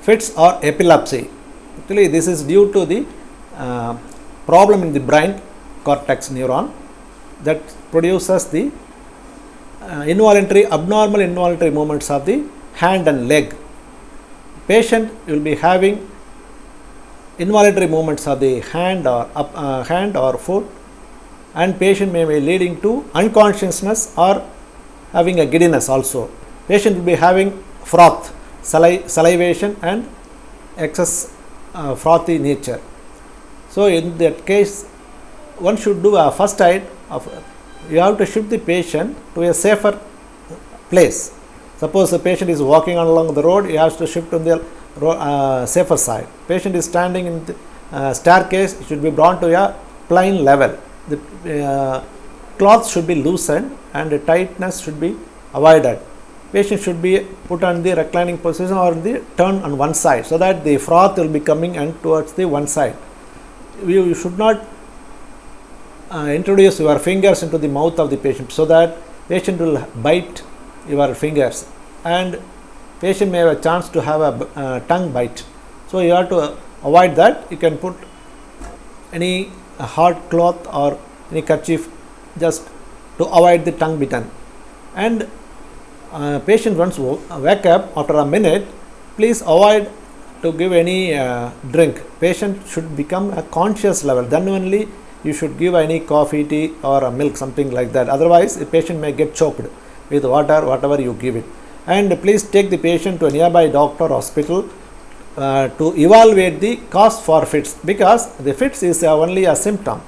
fits or epilepsy. Actually this is due to the problem in the brain cortex neuron that produces the abnormal involuntary movements of the hand and leg. Patient will be having involuntary movements of the hand or foot, and patient may be leading to unconsciousness or having a giddiness also. Patient will be having froth, salivation and excess frothy nature. So in that case, one should do a first aid you have to shift the patient to a safer place. Suppose the patient is walking along the road, he has to shift on the safer side. Patient is standing in the staircase, it should be brought to a plain level. The cloth should be loosened and the tightness should be avoided. Patient should be put on the reclining position or the turn on one side, so that the froth will be coming and towards the one side. You should not introduce your fingers into the mouth of the patient, so that patient will bite your fingers and patient may have a chance to have a tongue bite. So you have to avoid that. You can put any hard cloth or any kerchief just to avoid the tongue bitten. And patient once wake up after a minute, please avoid to give any drink. Patient should become a conscious level, then only you should give any coffee, tea or a milk, something like that. Otherwise the patient may get choked with water, whatever you give it. And please take the patient to a nearby doctor or hospital to evaluate the cause for fits, because the fits is only a symptom.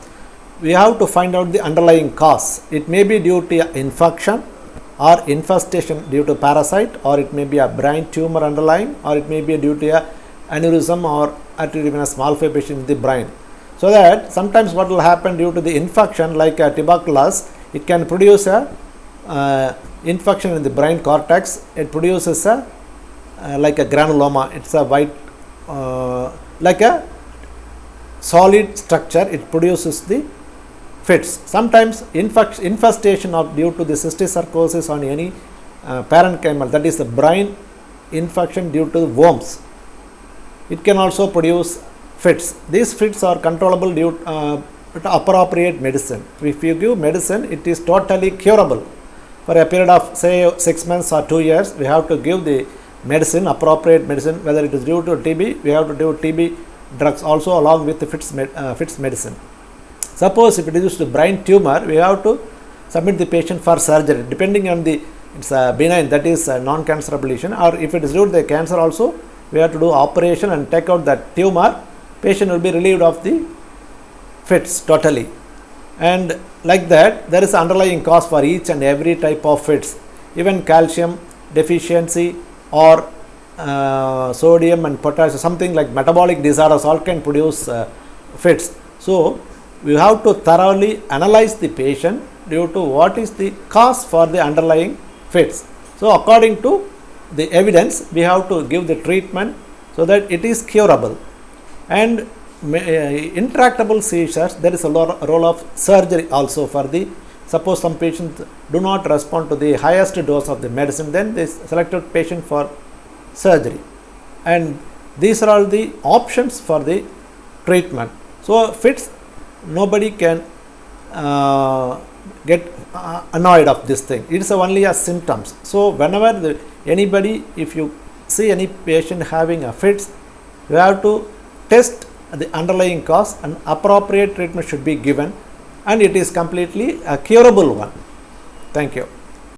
We have to find out the underlying cause. It may be due to infection or infestation due to parasite, or it may be a brain tumor underlying, or it may be due to a aneurysm or arteriovenous malformation in the brain. So that sometimes what will happen due to the infection, like tuberculosis, it can produce a infection in the brain cortex. It produces a like a granuloma. It's a white like a solid structure. It produces the fits. Sometimes infestation of due to the cysticercosis on any parenchymal, that is the brain infection due to worms, it can also produce fits. These fits are controllable due to appropriate medicine. If you give medicine, it is totally curable. For a period of say 6 months or 2 years, we have to give the medicine, appropriate medicine. Whether it is due to TB, we have to do TB drugs also along with the fits medicine. Suppose if it is due to brain tumor, we have to submit the patient for surgery, depending on the it's a benign, that is a non-cancerable lesion, or if it is due to the cancer also, we have to do operation and take out that tumor. Patient will be relieved of the fits totally. And like that, there is underlying cause for each and every type of fits. Even calcium deficiency or sodium and potassium, something like metabolic disorders, all can produce fits. So we have to thoroughly analyze the patient due to what is the cause for the underlying fits. So according to the evidence, we have to give the treatment so that it is curable. And intractable seizures, there is a role of surgery also for the, suppose some patients do not respond to the highest dose of the medicine, then they selected patient for surgery. And these are all the options for the treatment. So fits, nobody can get annoyed of this thing. It is only a symptoms. So whenever anybody, if you see any patient having a fits, you have to test the underlying cause and appropriate treatment should be given, and it is completely a curable one. Thank you.